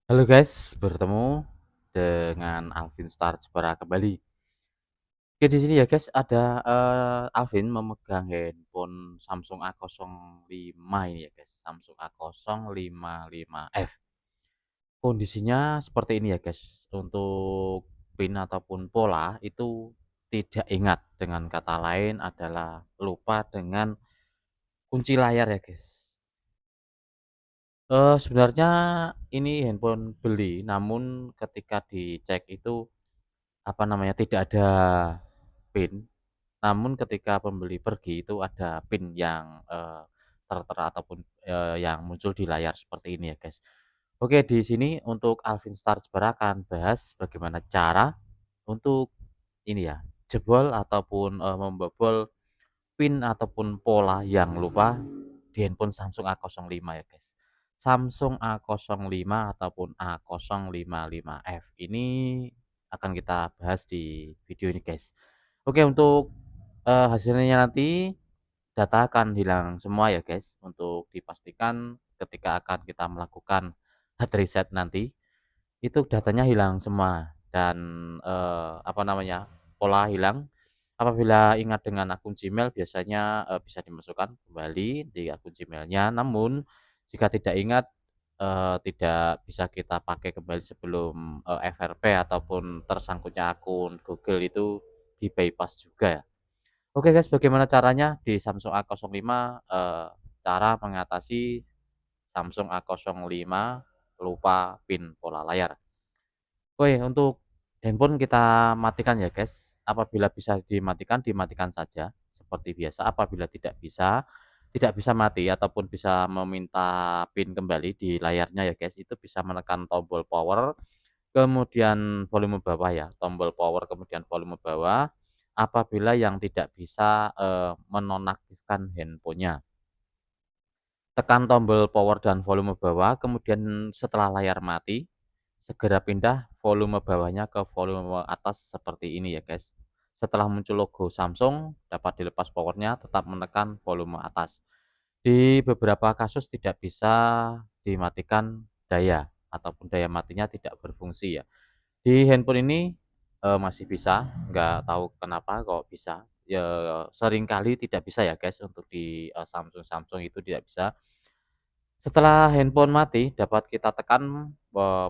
Halo guys, bertemu dengan Alvin Star Jepara kembali. Oke, di sini ya guys ada, Alvin memegang handphone Samsung A05 ini ya guys, Samsung A055F. Kondisinya seperti ini ya guys, untuk PIN ataupun pola itu tidak ingat, dengan kata lain adalah lupa dengan kunci layar ya guys. Sebenarnya ini handphone beli, namun ketika dicek itu apa namanya, tidak ada PIN, namun ketika pembeli pergi itu ada PIN yang, tertera ataupun, yang muncul di layar seperti ini ya, guys. Oke, di sini untuk Alvin Star Jepara akan bahas bagaimana cara untuk ini ya, jebol ataupun, membobol PIN ataupun pola yang lupa di handphone Samsung A05 ya, guys. Samsung A05 ataupun A055F ini akan kita bahas di video ini, guys. Oke, untuk, hasilnya nanti data akan hilang semua ya, guys, untuk dipastikan ketika akan kita melakukan hard reset nanti, itu datanya hilang semua dan, apa namanya, pola hilang. Apabila ingat dengan akun Gmail biasanya, bisa dimasukkan kembali di akun Gmail-nya, namun jika tidak ingat, tidak bisa kita pakai kembali sebelum, FRP ataupun tersangkutnya akun Google itu di-bypass juga ya. Oke guys, bagaimana caranya di Samsung A05, cara mengatasi Samsung A05 lupa PIN pola layar. Oke, untuk handphone kita matikan ya guys. Apabila bisa dimatikan, dimatikan saja seperti biasa. Apabila tidak bisa mati ataupun bisa meminta PIN kembali di layarnya ya guys, itu bisa menekan tombol power, kemudian volume bawah ya, tombol power kemudian volume bawah. Apabila yang tidak bisa, menonaktifkan handphonenya, tekan tombol power dan volume bawah, kemudian setelah layar mati, segera pindah volume bawahnya ke volume atas seperti ini ya guys. Setelah muncul logo Samsung, dapat dilepas powernya, tetap menekan volume atas. Di beberapa kasus tidak bisa dimatikan daya, ataupun daya matinya tidak berfungsi ya. Di handphone ini, masih bisa, nggak tahu kenapa kok bisa. Ya seringkali tidak bisa ya guys, untuk di, Samsung itu tidak bisa. Setelah handphone mati, dapat kita tekan,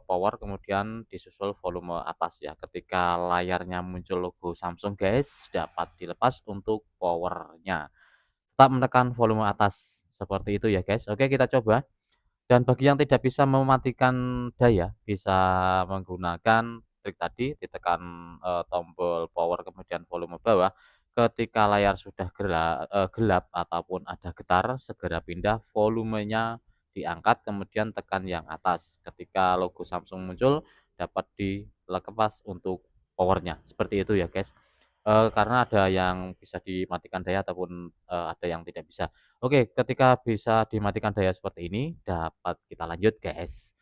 power kemudian disusul volume atas ya. Ketika layarnya muncul logo Samsung guys, dapat dilepas untuk powernya. Tetap menekan volume atas, seperti itu ya guys. Oke, kita coba. Dan bagi yang tidak bisa mematikan daya, bisa menggunakan trik tadi, ditekan, tombol power kemudian volume bawah. Ketika layar sudah gelap ataupun ada getar, segera pindah volumenya diangkat kemudian tekan yang atas. Ketika logo Samsung muncul, dapat dilepas untuk powernya, seperti itu ya guys. Karena ada yang bisa dimatikan daya ataupun, ada yang tidak bisa. Oke, ketika bisa dimatikan daya seperti ini, dapat kita lanjut, guys.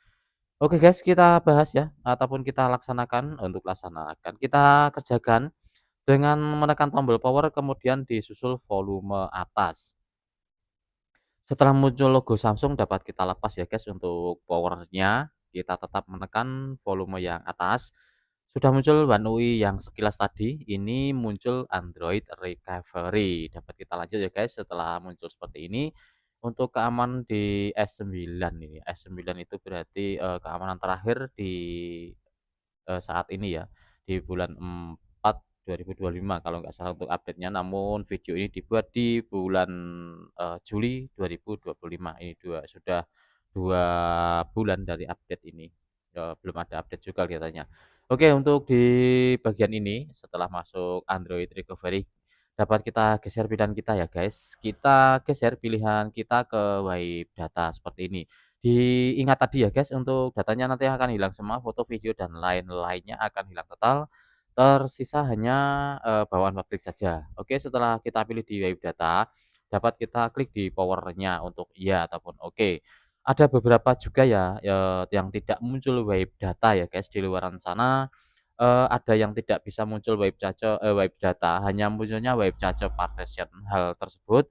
Oke, guys, kita bahas ya, ataupun kita laksanakan. Untuk laksanakan, kita kerjakan dengan menekan tombol power, kemudian disusul volume atas. Setelah muncul logo Samsung, dapat kita lepas ya, guys, untuk powernya. Kita tetap menekan volume yang atas. Sudah muncul One UI yang sekilas tadi, ini muncul Android Recovery. Dapat kita lanjut ya guys, setelah muncul seperti ini. Untuk keamanan di S9 ini, S9 itu berarti, keamanan terakhir di, saat ini ya, di bulan 4 2025 kalau nggak salah untuk update-nya, namun video ini dibuat di bulan, Juli 2025. Ini sudah 2 bulan dari update ini, belum ada update juga kelihatannya. Oke, untuk di bagian ini setelah masuk Android Recovery, dapat kita geser pilihan kita ya guys. Kita geser pilihan kita ke wipe data seperti ini. Diingat tadi ya guys, untuk datanya nanti akan hilang semua, foto, video, dan lain-lainnya akan hilang total. Tersisa hanya, bawaan pabrik saja. Oke, setelah kita pilih di wipe data, dapat kita klik di powernya untuk iya ataupun oke. Ada beberapa juga ya, yang tidak muncul wipe data ya guys, di luaran sana, ada yang tidak bisa muncul wipe data, hanya munculnya wipe cache partition. Hal tersebut,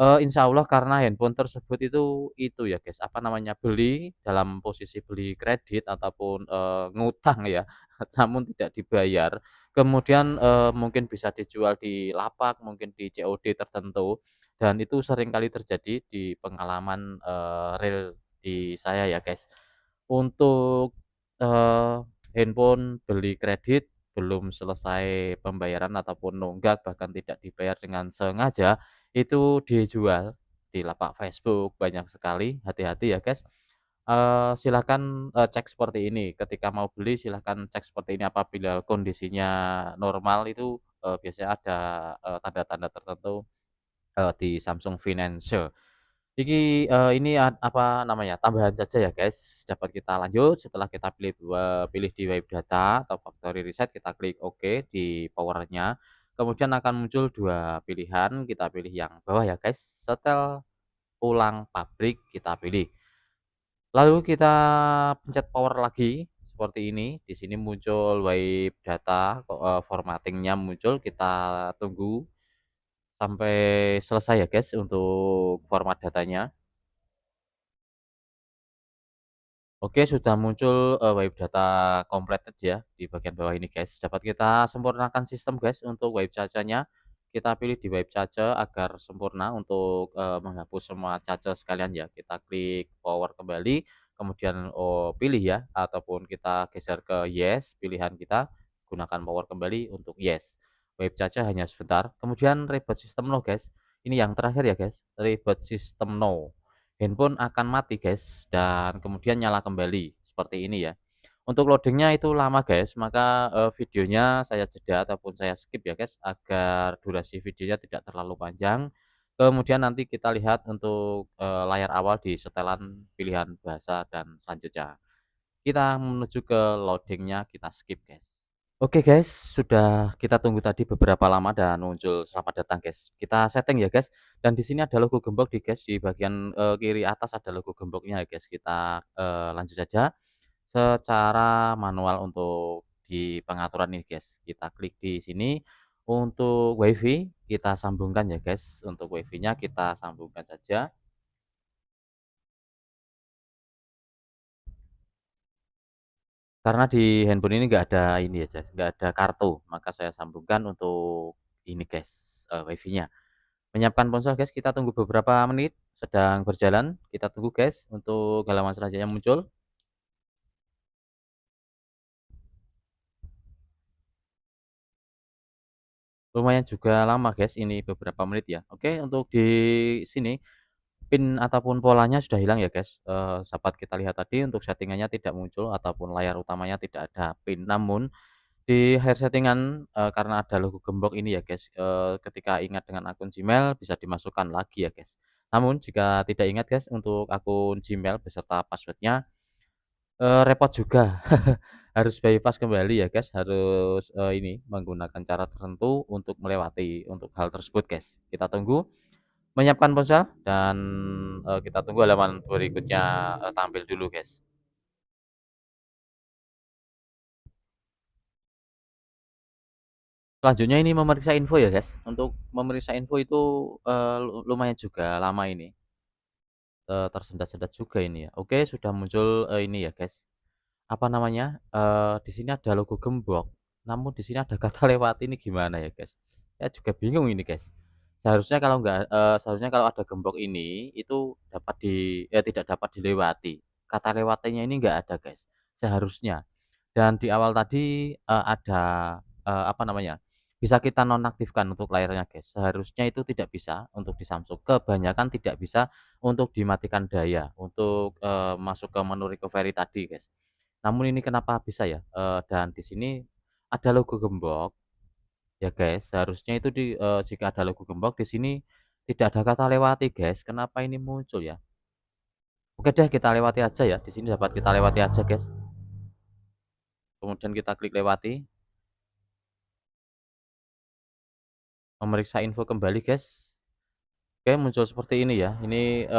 Insyaallah karena handphone tersebut itu ya guys, apa namanya, beli dalam posisi beli kredit ataupun, ngutang ya, namun tidak dibayar. Kemudian, mungkin bisa dijual di lapak, mungkin di COD tertentu, dan itu sering kali terjadi di pengalaman, real di saya ya guys. Untuk, eee, handphone beli kredit belum selesai pembayaran ataupun nunggak, bahkan tidak dibayar dengan sengaja, itu dijual di lapak Facebook banyak sekali, hati-hati ya guys. Silakan, cek seperti ini, ketika mau beli silahkan cek seperti ini apabila kondisinya normal itu, biasanya ada, tanda-tanda tertentu, di Samsung Financial. Ini apa namanya, tambahan saja ya guys, dapat kita lanjut setelah kita pilih di web data atau factory reset, kita klik oke di power-nya, kemudian akan muncul 2 pilihan, kita pilih yang bawah ya guys, setel ulang pabrik kita pilih. Lalu kita pencet power lagi, seperti ini, di sini muncul web data, formatting-nya muncul, kita tunggu sampai selesai ya guys untuk format datanya. Oke, sudah muncul, web data completed ya di bagian bawah ini guys. Dapat kita sempurnakan sistem guys untuk web cache-nya. Kita pilih di web cache agar sempurna untuk, menghapus semua cache sekalian ya. Kita klik power kembali, kemudian, pilih ya, ataupun kita geser ke yes, pilihan kita, gunakan power kembali untuk yes. Web cache hanya sebentar, kemudian reboot system no guys. Ini yang terakhir ya guys, reboot system no. Handphone akan mati guys, dan kemudian nyala kembali, seperti ini ya. Untuk loading-nya itu lama guys, maka, videonya saya jeda ataupun saya skip ya guys, agar durasi videonya tidak terlalu panjang. Kemudian nanti kita lihat untuk, layar awal di setelan pilihan bahasa dan selanjutnya. Kita menuju ke loading-nya, kita skip guys. Oke guys, sudah kita tunggu tadi beberapa lama dan muncul selamat datang guys. Kita setting ya guys, dan di sini ada logo gembok di guys, di bagian, kiri atas ada logo gemboknya ya guys. Kita, lanjut saja secara manual untuk di pengaturan ini guys. Kita klik di sini, untuk WiFi kita sambungkan ya guys, untuk WiFi-nya kita sambungkan saja. Karena di handphone ini nggak ada ini ya guys, nggak ada kartu, maka saya sambungkan untuk ini guys, WiFi-nya. Menyiapkan ponsel guys, kita tunggu beberapa menit, sedang berjalan, kita tunggu guys untuk halaman selanjutnya muncul. Lumayan juga lama guys, ini beberapa menit ya. Oke, untuk di sini PIN ataupun polanya sudah hilang ya guys, dapat kita lihat tadi untuk settingannya tidak muncul ataupun layar utamanya tidak ada PIN. Namun di akhir settingan, karena ada logo gembok ini ya guys, ketika ingat dengan akun Gmail bisa dimasukkan lagi ya guys. Namun jika tidak ingat guys untuk akun Gmail beserta password-nya, repot juga. Harus bypass kembali ya guys, harus, ini menggunakan cara tertentu untuk melewati untuk hal tersebut guys. Kita tunggu, menyiapkan ponsel dan, kita tunggu halaman berikutnya, tampil dulu guys. Selanjutnya ini memeriksa info ya guys, untuk memeriksa info itu, lumayan juga lama ini, tersendat-sendat juga ini ya. Oke, sudah muncul, ini ya guys, apa namanya, di sini ada logo gembok, namun di sini ada kata lewat, ini gimana ya guys? Saya juga bingung ini guys. Seharusnya kalau ada gembok ini, itu tidak dapat dilewati. Kata lewatinya ini nggak ada guys, seharusnya. Dan di awal tadi, ada, apa namanya, bisa kita nonaktifkan untuk layarnya guys, seharusnya itu tidak bisa untuk di Samsung, kebanyakan tidak bisa untuk dimatikan daya, untuk, masuk ke menu recovery tadi guys. Namun ini kenapa bisa ya, dan di sini ada logo gembok ya guys, seharusnya itu jika ada logo gembok di sini tidak ada kata lewati guys, kenapa ini muncul ya? Oke deh kita lewati aja ya, di sini dapat kita lewati aja guys, kemudian kita klik lewati, memeriksa info kembali guys. Oke muncul seperti ini ya, ini,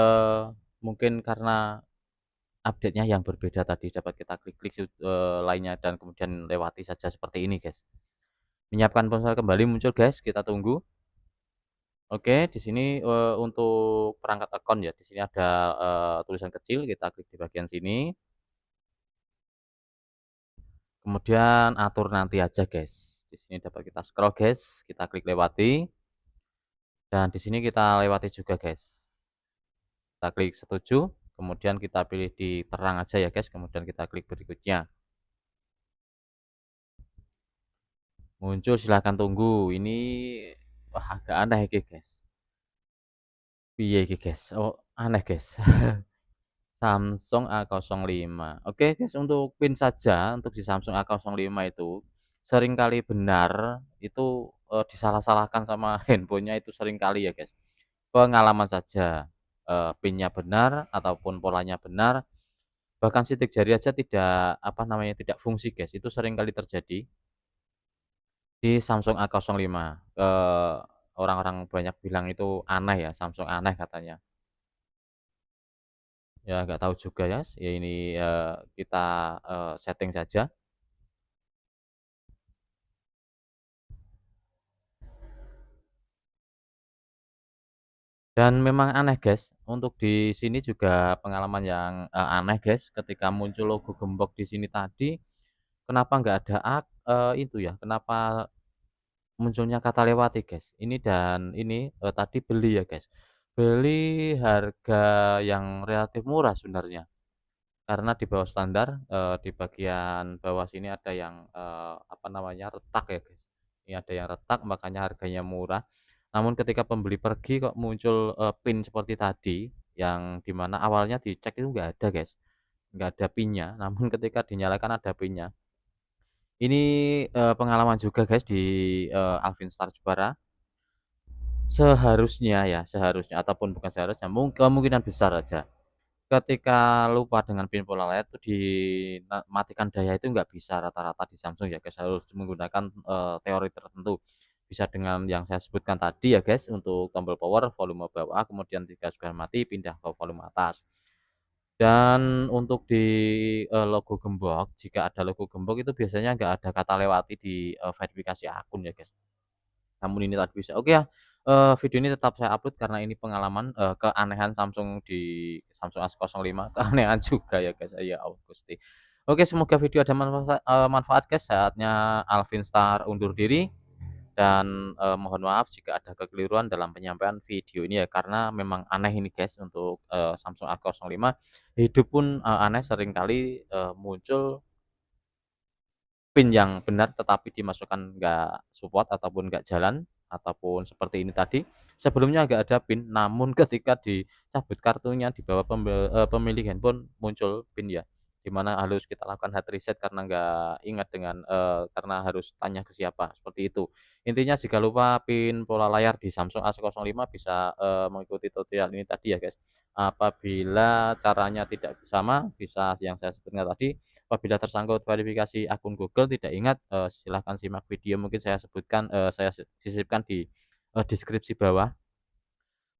mungkin karena update-nya yang berbeda tadi, dapat kita klik-klik lainnya dan kemudian lewati saja seperti ini guys. Menyiapkan ponsel kembali muncul guys, kita tunggu. Oke, di sini, untuk perangkat akun ya, di sini ada, tulisan kecil, kita klik di bagian sini, kemudian atur nanti aja, guys. Di sini dapat kita scroll, guys, kita klik lewati, dan di sini kita lewati juga, guys. Kita klik setuju, kemudian kita pilih di terang aja ya, guys, kemudian kita klik berikutnya. Muncul silahkan tunggu, ini wah agak aneh iki, guys. Piye iki, guys? Oh, aneh, guys. Samsung A05. Oke, guys, untuk PIN saja untuk di Samsung A05 itu seringkali benar itu, disalah-salahkan sama handphonenya itu seringkali ya, guys. Pengalaman saja, PIN-nya benar ataupun polanya benar, bahkan sidik jari aja tidak, apa namanya, tidak fungsi, guys, itu seringkali terjadi di Samsung A05. Orang-orang banyak bilang itu aneh ya, Samsung aneh katanya. Ya nggak tahu juga ya, ya ini, kita, setting saja. Dan memang aneh, guys, untuk di sini juga pengalaman yang, aneh, guys, ketika muncul logo gembok di sini tadi, kenapa nggak ada itu ya, kenapa munculnya kata lewati, guys. Ini dan ini, tadi beli ya, guys. Beli harga yang relatif murah sebenarnya, karena di bawah standar, di bagian bawah sini ada yang, apa namanya, retak ya, guys. Ini ada yang retak makanya harganya murah. Namun ketika pembeli pergi kok muncul, PIN seperti tadi, yang di mana awalnya dicek itu nggak ada, guys, nggak ada PIN-nya, namun ketika dinyalakan ada PIN-nya. Ini, pengalaman juga, guys, di, Alfinstar Jepara. Seharusnya ya, seharusnya ataupun bukan seharusnya, kemungkinan besar aja, ketika lupa dengan PIN pola layar itu matikan daya itu nggak bisa rata-rata di Samsung ya, guys, harus menggunakan, teori tertentu. Bisa dengan yang saya sebutkan tadi ya, guys, untuk tombol power, volume bawah, kemudian jika sudah mati pindah ke volume atas. Dan untuk di, logo gembok, jika ada logo gembok itu biasanya nggak ada kata lewati di, verifikasi akun ya, guys. Namun ini tadi bisa. Oke ya, video ini tetap saya upload karena ini pengalaman, keanehan Samsung di Samsung A05 keanehan juga ya, guys, ya Allah Gusti. Oke, semoga video ada manfaat, guys. Saatnya Alvin Star undur diri dan, mohon maaf jika ada kekeliruan dalam penyampaian video ini ya, karena memang aneh ini, guys, untuk, Samsung A05. Hidup pun, aneh seringkali, muncul PIN yang benar tetapi dimasukkan nggak support ataupun nggak jalan, ataupun seperti ini tadi, sebelumnya nggak ada PIN, namun ketika dicabut kartunya di bawah pemilik handphone muncul PIN ya, di mana harus kita lakukan hard reset karena nggak ingat dengan, karena harus tanya ke siapa, seperti itu. Intinya jika lupa PIN pola layar di Samsung A05 bisa, mengikuti tutorial ini tadi ya, guys. Apabila caranya tidak sama, bisa yang saya sebutkan tadi. Apabila tersangkut verifikasi akun Google tidak ingat, silahkan simak video mungkin saya sebutkan, saya sisipkan di, deskripsi bawah.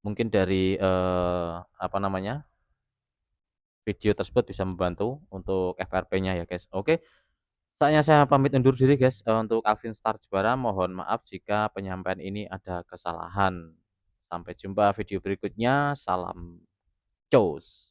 Mungkin dari, apa namanya, video tersebut bisa membantu untuk FRP-nya ya, guys. Oke, saatnya saya pamit undur diri, guys, untuk Alvin Star Jepara. Mohon maaf jika penyampaian ini ada kesalahan. Sampai jumpa video berikutnya. Salam cus.